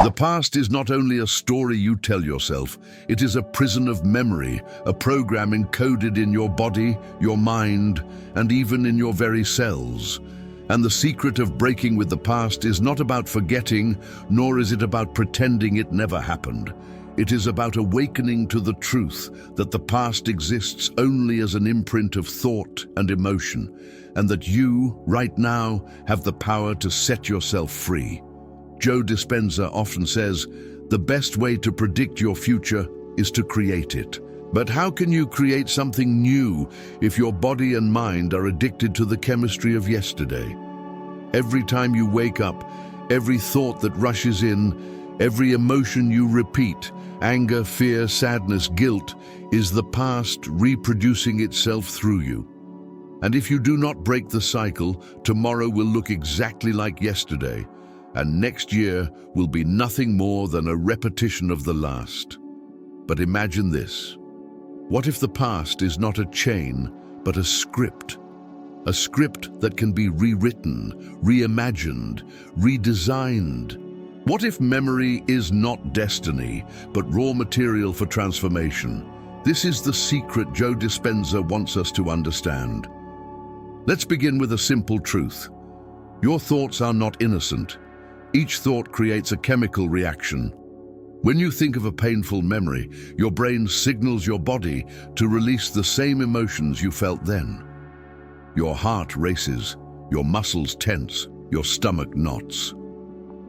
The past is not only a story you tell yourself, it is a prison of memory, a program encoded in your body, your mind, and even in your very cells. And the secret of breaking with the past is not about forgetting, nor is it about pretending it never happened. It is about awakening to the truth that the past exists only as an imprint of thought and emotion, and that you, right now, have the power to set yourself free. Joe Dispenza often says, the best way to predict your future is to create it. But how can you create something new if your body and mind are addicted to the chemistry of yesterday? Every time you wake up, every thought that rushes in, every emotion you repeat, anger, fear, sadness, guilt, is the past reproducing itself through you. And if you do not break the cycle, tomorrow will look exactly like yesterday, and next year will be nothing more than a repetition of the last. But imagine this. What if the past is not a chain, but a script? A script that can be rewritten, reimagined, redesigned. What if memory is not destiny, but raw material for transformation? This is the secret Joe Dispenza wants us to understand. Let's begin with a simple truth. Your thoughts are not innocent. Each thought creates a chemical reaction. When you think of a painful memory, your brain signals your body to release the same emotions you felt then. Your heart races, your muscles tense, your stomach knots.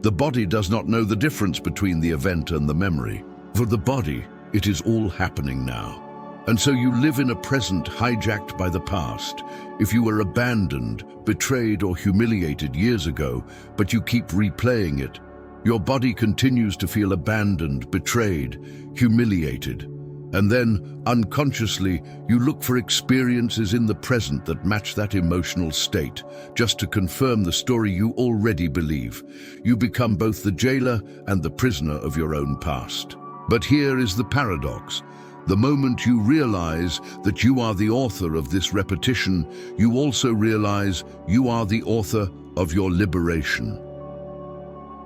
The body does not know the difference between the event and the memory. For the body, it is all happening now. And so you live in a present hijacked by the past. If you were abandoned, betrayed, or humiliated years ago, but you keep replaying it, your body continues to feel abandoned, betrayed, humiliated. And then, unconsciously, you look for experiences in the present that match that emotional state, just to confirm the story you already believe. You become both the jailer and the prisoner of your own past. But here is the paradox. The moment you realize that you are the author of this repetition, you also realize you are the author of your liberation.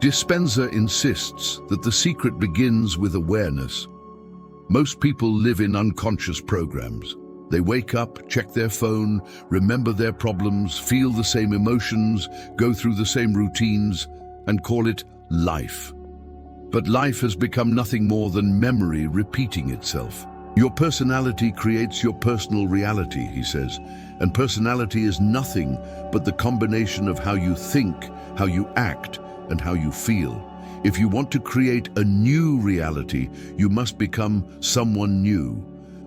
Dispenza insists that the secret begins with awareness. Most people live in unconscious programs. They wake up, check their phone, remember their problems, feel the same emotions, go through the same routines, and call it life. But life has become nothing more than memory repeating itself. Your personality creates your personal reality, he says, and personality is nothing but the combination of how you think, how you act, and how you feel. If you want to create a new reality, you must become someone new.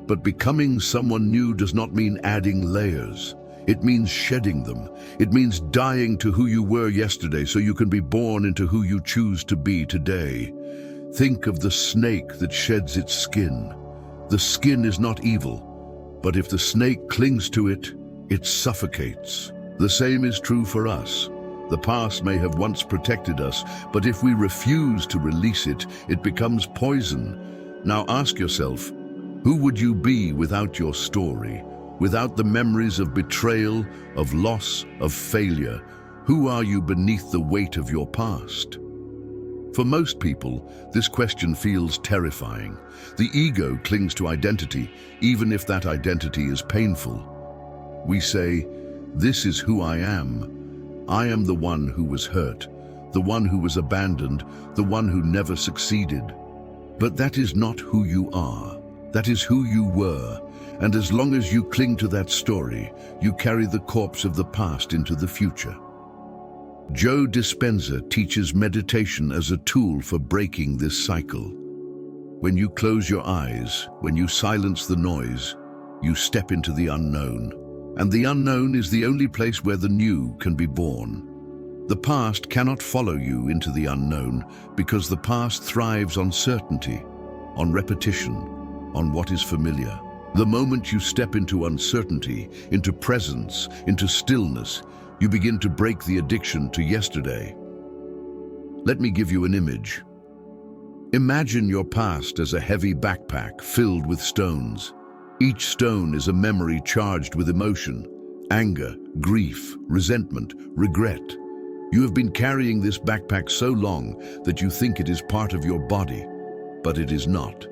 But becoming someone new does not mean adding layers. It means shedding them. It means dying to who you were yesterday so you can be born into who you choose to be today. Think of the snake that sheds its skin. The skin is not evil, but if the snake clings to it, it suffocates. The same is true for us. The past may have once protected us, but if we refuse to release it, it becomes poison. Now ask yourself, who would you be without your story? Without the memories of betrayal, of loss, of failure? Who are you beneath the weight of your past? For most people, this question feels terrifying. The ego clings to identity, even if that identity is painful. We say, this is who I am. I am the one who was hurt, the one who was abandoned, the one who never succeeded. But that is not who you are. That is who you were. And as long as you cling to that story, you carry the corpse of the past into the future. Joe Dispenza teaches meditation as a tool for breaking this cycle. When you close your eyes, when you silence the noise, you step into the unknown. And the unknown is the only place where the new can be born. The past cannot follow you into the unknown because the past thrives on certainty, on repetition, on what is familiar. The moment you step into uncertainty, into presence, into stillness, you begin to break the addiction to yesterday. Let me give you an image. Imagine your past as a heavy backpack filled with stones. Each stone is a memory charged with emotion, anger, grief, resentment, regret. You have been carrying this backpack so long that you think it is part of your body, but it is not.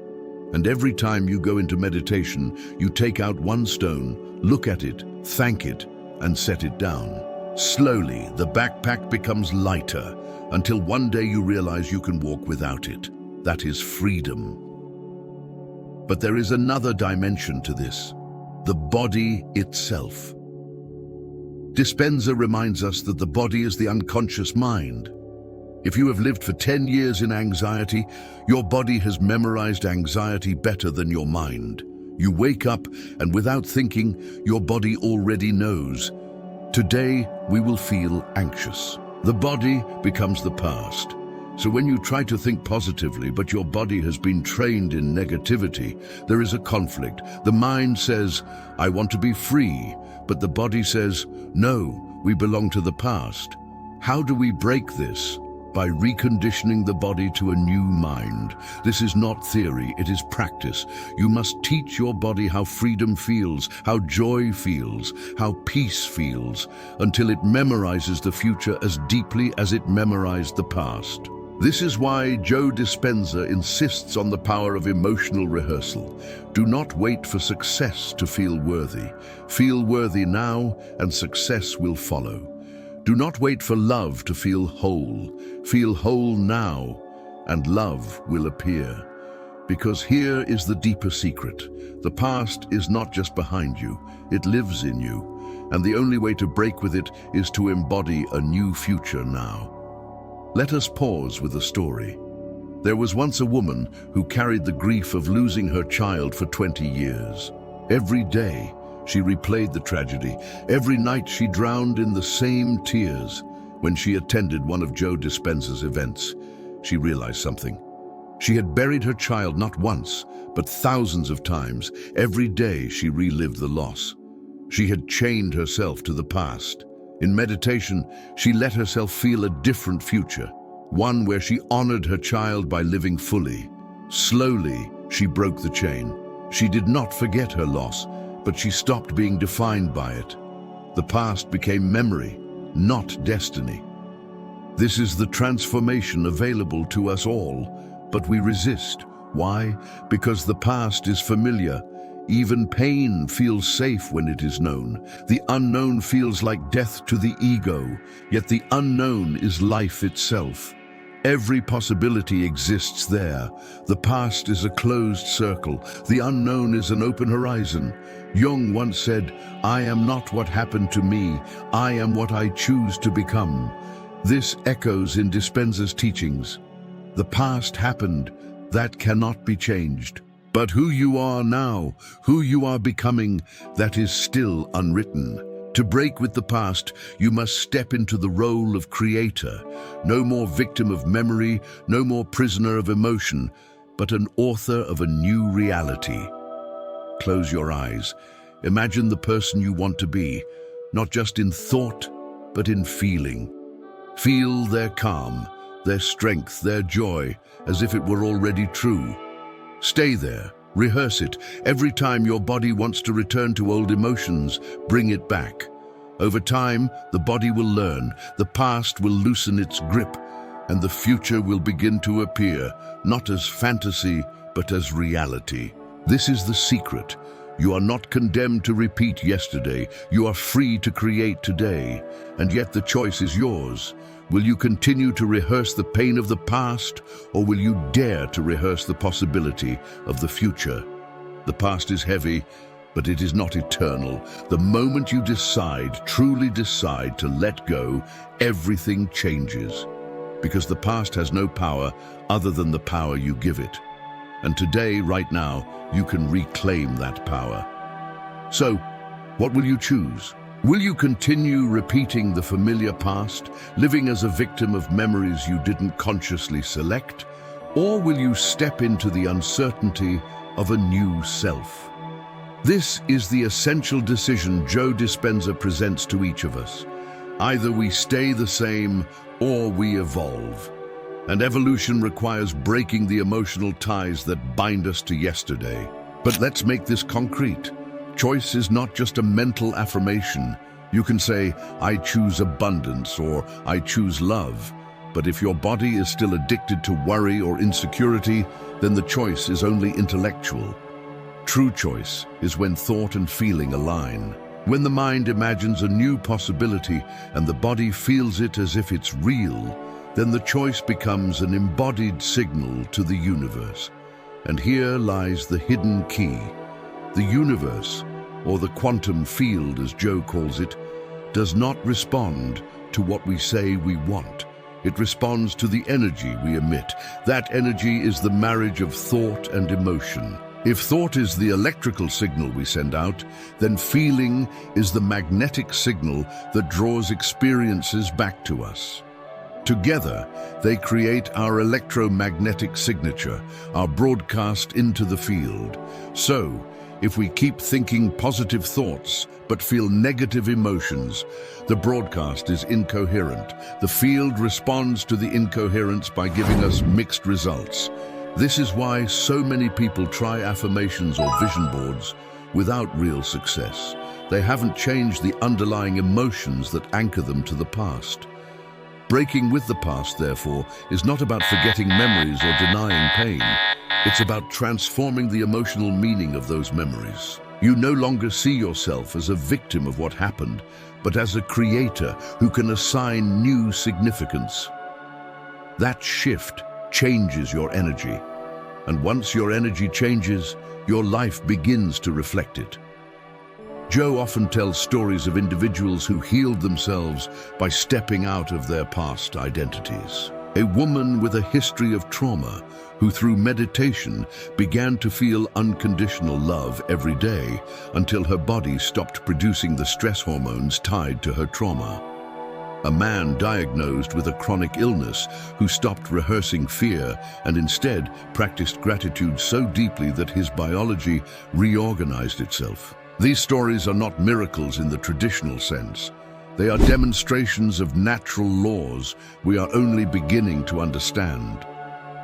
And every time you go into meditation, you take out one stone, look at it, thank it, and set it down. Slowly, the backpack becomes lighter, until one day you realize you can walk without it. That is freedom. But there is another dimension to this: the body itself. Dispenza reminds us that the body is the unconscious mind. If you have lived for 10 years in anxiety, your body has memorized anxiety better than your mind. You wake up, and without thinking, your body already knows. Today, we will feel anxious. The body becomes the past. So when you try to think positively, but your body has been trained in negativity, there is a conflict. The mind says, I want to be free, but the body says, no, we belong to the past. How do we break this? By reconditioning the body to a new mind. This is not theory, it is practice. You must teach your body how freedom feels, how joy feels, how peace feels, until it memorizes the future as deeply as it memorized the past. This is why Joe Dispenza insists on the power of emotional rehearsal. Do not wait for success to feel worthy. Feel worthy now, and success will follow. Do not wait for love to feel whole. Feel whole now, and love will appear. Because here is the deeper secret. The past is not just behind you, it lives in you. And the only way to break with it is to embody a new future now. Let us pause with a story. There was once a woman who carried the grief of losing her child for 20 years. Every day, she replayed the tragedy. Every night she drowned in the same tears. When she attended one of Joe Dispenza's events, she realized something. She had buried her child not once, but thousands of times. Every day she relived the loss. She had chained herself to the past. In meditation, she let herself feel a different future, one where she honored her child by living fully. Slowly, she broke the chain. She did not forget her loss, but she stopped being defined by it. The past became memory, not destiny. This is the transformation available to us all, but we resist. Why? Because the past is familiar. Even pain feels safe when it is known. The unknown feels like death to the ego, yet the unknown is life itself. Every possibility exists there. The past is a closed circle. The unknown is an open horizon. Jung once said, I am not what happened to me, I am what I choose to become. This echoes in Dispenza's teachings. The past happened, that cannot be changed. But who you are now, who you are becoming, that is still unwritten. To break with the past, you must step into the role of creator. No more victim of memory, no more prisoner of emotion, but an author of a new reality. Close your eyes. Imagine the person you want to be, not just in thought, but in feeling. Feel their calm, their strength, their joy, as if it were already true. Stay there, rehearse it. Every time your body wants to return to old emotions, bring it back. Over time, the body will learn, the past will loosen its grip, and the future will begin to appear, not as fantasy, but as reality. This is the secret. You are not condemned to repeat yesterday. You are free to create today, and yet the choice is yours. Will you continue to rehearse the pain of the past, or will you dare to rehearse the possibility of the future? The past is heavy, but it is not eternal. The moment you decide, truly decide to let go, everything changes. Because the past has no power other than the power you give it. And today, right now, you can reclaim that power. So, what will you choose? Will you continue repeating the familiar past, living as a victim of memories you didn't consciously select? Or will you step into the uncertainty of a new self? This is the essential decision Joe Dispenza presents to each of us. Either we stay the same or we evolve. And evolution requires breaking the emotional ties that bind us to yesterday. But let's make this concrete. Choice is not just a mental affirmation, You can say, I choose abundance or I choose love. But if your body is still addicted to worry or insecurity, then the choice is only intellectual. True choice is when thought and feeling align. When the mind imagines a new possibility and the body feels it as if it's real, then the choice becomes an embodied signal to the universe. And here lies the hidden key. The universe, or the quantum field as Joe calls it, does not respond to what we say we want. It responds to the energy we emit. That energy is the marriage of thought and emotion. If thought is the electrical signal we send out, then feeling is the magnetic signal that draws experiences back to us. Together, they create our electromagnetic signature, our broadcast into the field. So, if we keep thinking positive thoughts but feel negative emotions, the broadcast is incoherent. The field responds to the incoherence by giving us mixed results. This is why so many people try affirmations or vision boards without real success. They haven't changed the underlying emotions that anchor them to the past. Breaking with the past, therefore, is not about forgetting memories or denying pain. It's about transforming the emotional meaning of those memories. You no longer see yourself as a victim of what happened, but as a creator who can assign new significance. That shift changes your energy. And once your energy changes, your life begins to reflect it. Joe often tells stories of individuals who healed themselves by stepping out of their past identities. A woman with a history of trauma who through meditation began to feel unconditional love every day until her body stopped producing the stress hormones tied to her trauma. A man diagnosed with a chronic illness who stopped rehearsing fear and instead practiced gratitude so deeply that his biology reorganized itself. These stories are not miracles in the traditional sense. They are demonstrations of natural laws we are only beginning to understand.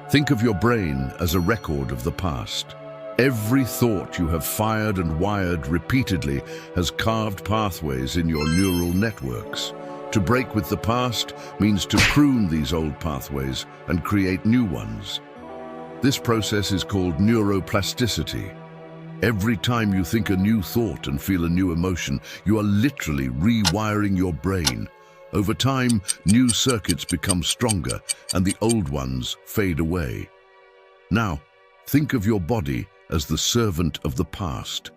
Think of your brain as a record of the past. Every thought you have fired and wired repeatedly has carved pathways in your neural networks. To break with the past means to prune these old pathways and create new ones. This process is called neuroplasticity. Every time you think a new thought and feel a new emotion, you are literally rewiring your brain. Over time, new circuits become stronger and the old ones fade away. Now, think of your body as the servant of the past.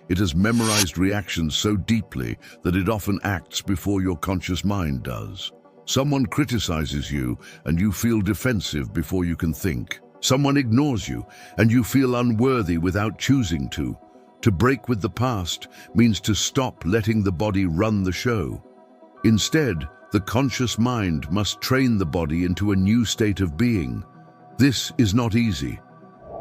It has memorized reactions so deeply that it often acts before your conscious mind does. Someone criticizes you and you feel defensive before you can think. Someone ignores you and you feel unworthy without choosing to. To break with the past means to stop letting the body run the show. Instead, the conscious mind must train the body into a new state of being. This is not easy.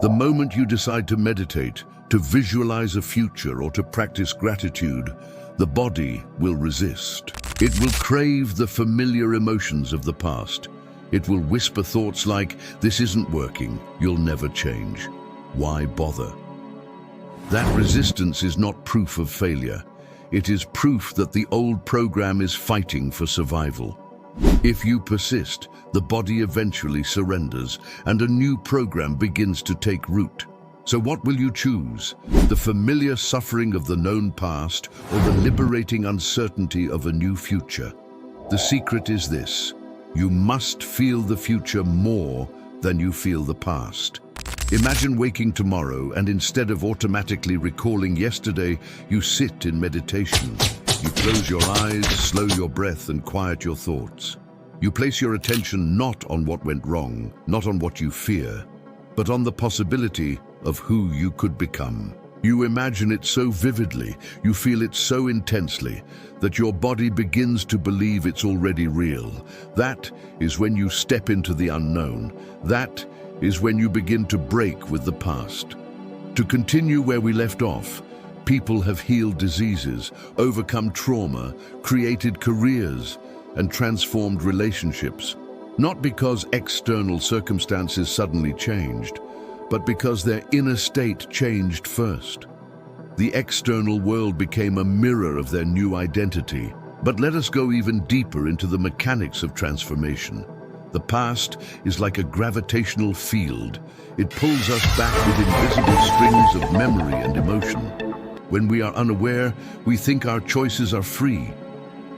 The moment you decide to meditate, to visualize a future or to practice gratitude, the body will resist. It will crave the familiar emotions of the past. It will whisper thoughts like, "This isn't working, you'll never change. Why bother?" That resistance is not proof of failure. It is proof that the old program is fighting for survival. If you persist, the body eventually surrenders and a new program begins to take root. So what will you choose? The familiar suffering of the known past or the liberating uncertainty of a new future? The secret is this: you must feel the future more than you feel the past. Imagine waking tomorrow and instead of automatically recalling yesterday, you sit in meditation. You close your eyes, slow your breath, and quiet your thoughts. You place your attention not on what went wrong, not on what you fear, but on the possibility of who you could become. You imagine it so vividly, you feel it so intensely, that your body begins to believe it's already real. That is when you step into the unknown. That is when you begin to break with the past. To continue where we left off, people have healed diseases, overcome trauma, created careers, and transformed relationships, not because external circumstances suddenly changed, but because their inner state changed first. The external world became a mirror of their new identity. But let us go even deeper into the mechanics of transformation. The past is like a gravitational field. It pulls us back with invisible strings of memory and emotion. When we are unaware, we think our choices are free.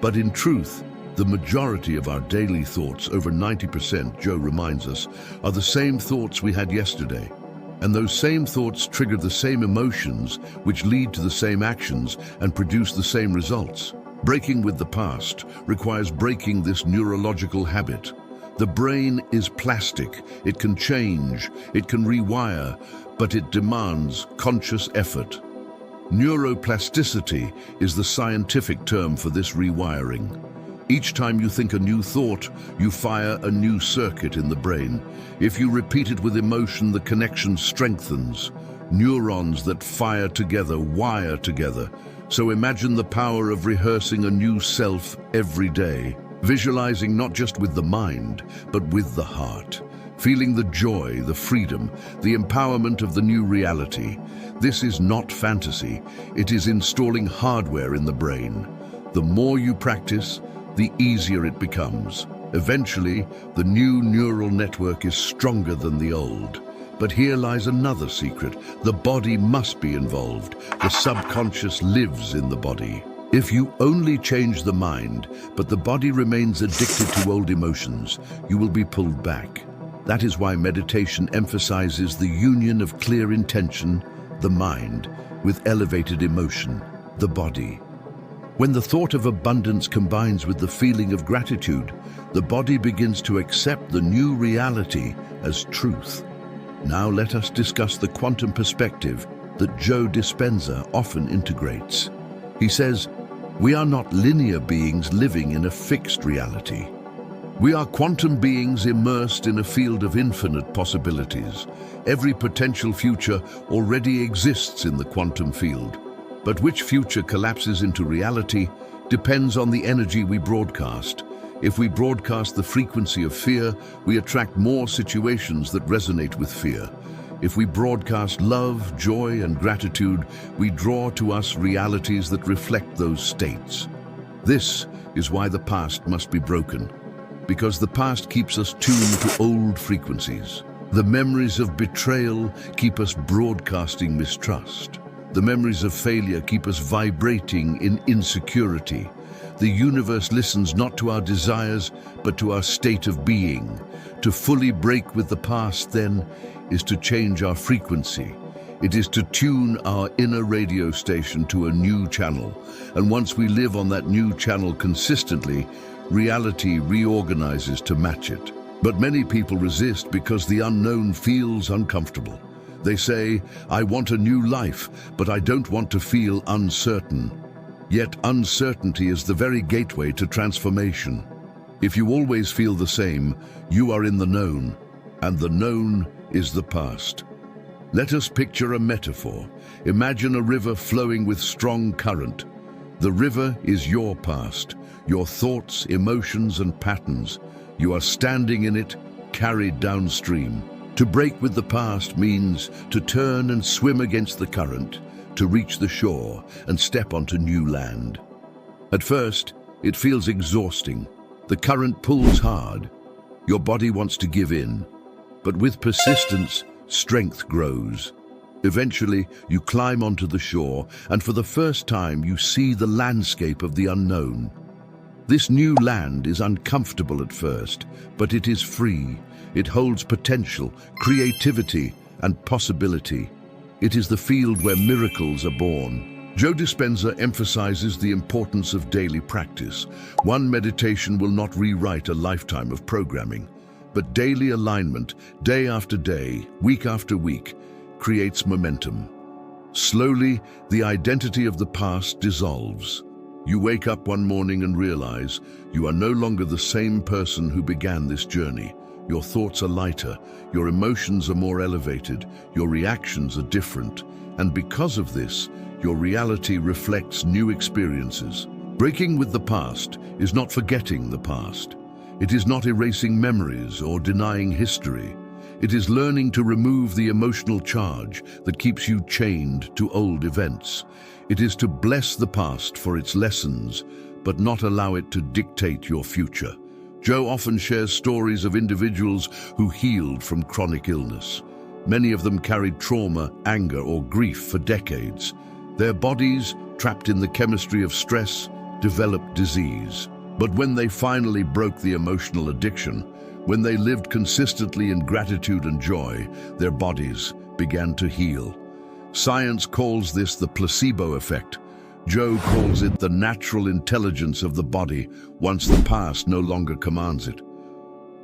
But in truth, the majority of our daily thoughts, over 90%, Joe reminds us, are the same thoughts we had yesterday. And those same thoughts trigger the same emotions, which lead to the same actions and produce the same results. Breaking with the past requires breaking this neurological habit. The brain is plastic. It can change, it can rewire, but it demands conscious effort. Neuroplasticity is the scientific term for this rewiring. Each time you think a new thought, you fire a new circuit in the brain. If you repeat it with emotion, the connection strengthens. Neurons that fire together wire together. So imagine the power of rehearsing a new self every day. Visualizing not just with the mind, but with the heart. Feeling the joy, the freedom, the empowerment of the new reality. This is not fantasy. It is installing hardware in the brain. The more you practice, the easier it becomes. Eventually, the new neural network is stronger than the old. But here lies another secret. The body must be involved. The subconscious lives in the body. If you only change the mind, but the body remains addicted to old emotions, you will be pulled back. That is why meditation emphasizes the union of clear intention, the mind, with elevated emotion, the body. When the thought of abundance combines with the feeling of gratitude, the body begins to accept the new reality as truth. Now let us discuss the quantum perspective that Joe Dispenza often integrates. He says, we are not linear beings living in a fixed reality. We are quantum beings immersed in a field of infinite possibilities. Every potential future already exists in the quantum field. But which future collapses into reality depends on the energy we broadcast. If we broadcast the frequency of fear, we attract more situations that resonate with fear. If we broadcast love, joy, and gratitude, we draw to us realities that reflect those states. This is why the past must be broken, because the past keeps us tuned to old frequencies. The memories of betrayal keep us broadcasting mistrust. The memories of failure keep us vibrating in insecurity. The universe listens not to our desires, but to our state of being. To fully break with the past, then, is to change our frequency. It is to tune our inner radio station to a new channel. And once we live on that new channel consistently, reality reorganizes to match it. But many people resist because the unknown feels uncomfortable. They say, I want a new life, but I don't want to feel uncertain. Yet uncertainty is the very gateway to transformation. If you always feel the same, you are in the known, and the known is the past. Let us picture a metaphor. Imagine a river flowing with strong current. The river is your past, your thoughts, emotions, and patterns. You are standing in it, carried downstream. To break with the past means to turn and swim against the current, to reach the shore and step onto new land. At first, it feels exhausting. The current pulls hard. Your body wants to give in. But with persistence, strength grows. Eventually, you climb onto the shore, and for the first time, you see the landscape of the unknown. This new land is uncomfortable at first, but it is free. It holds potential, creativity, and possibility. It is the field where miracles are born. Joe Dispenza emphasizes the importance of daily practice. One meditation will not rewrite a lifetime of programming, but daily alignment, day after day, week after week, creates momentum. Slowly, the identity of the past dissolves. You wake up one morning and realize you are no longer the same person who began this journey. Your thoughts are lighter, your emotions are more elevated, your reactions are different, and because of this, your reality reflects new experiences. Breaking with the past is not forgetting the past. It is not erasing memories or denying history. It is learning to remove the emotional charge that keeps you chained to old events. It is to bless the past for its lessons, but not allow it to dictate your future. Joe often shares stories of individuals who healed from chronic illness. Many of them carried trauma, anger, or grief for decades. Their bodies, trapped in the chemistry of stress, developed disease. But when they finally broke the emotional addiction, when they lived consistently in gratitude and joy, their bodies began to heal. Science calls this the placebo effect. Joe calls it the natural intelligence of the body once the past no longer commands it.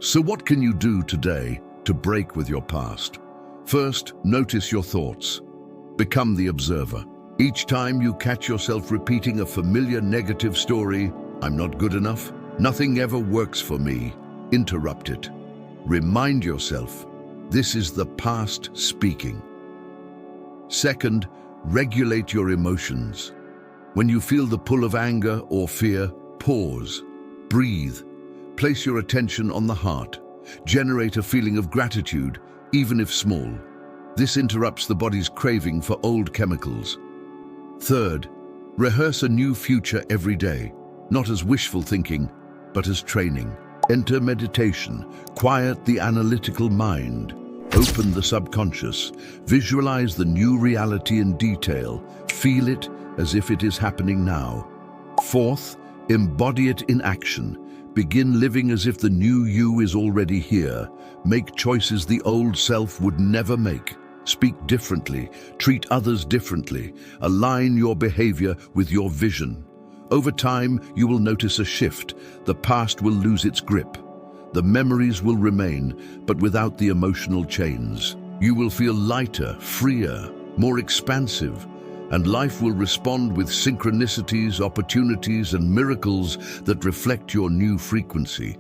So what can you do today to break with your past? First, notice your thoughts. Become the observer. Each time you catch yourself repeating a familiar negative story, "I'm not good enough, nothing ever works for me," interrupt it. Remind yourself, this is the past speaking. Second, regulate your emotions. When you feel the pull of anger or fear, pause, breathe, place your attention on the heart. Generate a feeling of gratitude, even if small. This interrupts the body's craving for old chemicals. Third, rehearse a new future every day, not as wishful thinking, but as training. Enter meditation, quiet the analytical mind, open the subconscious, visualize the new reality in detail, feel it as if it is happening now. Fourth, embody it in action. Begin living as if the new you is already here. Make choices the old self would never make. Speak differently, treat others differently, align your behavior with your vision. Over time, you will notice a shift. The past will lose its grip. The memories will remain, but without the emotional chains. You will feel lighter, freer, more expansive, and life will respond with synchronicities, opportunities, and miracles that reflect your new frequency.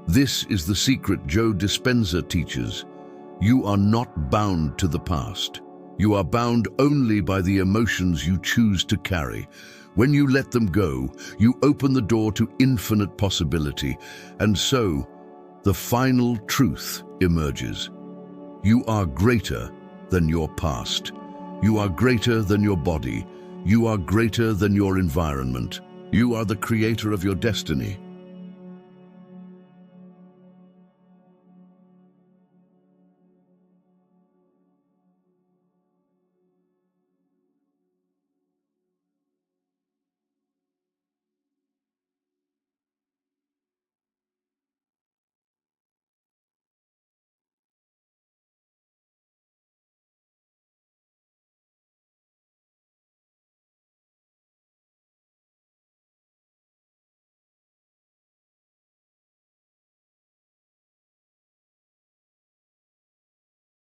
This is the secret Joe Dispenza teaches. You are not bound to the past. You are bound only by the emotions you choose to carry. When you let them go, you open the door to infinite possibility, and so the final truth emerges. You are greater than your past. You are greater than your body. You are greater than your environment. You are the creator of your destiny.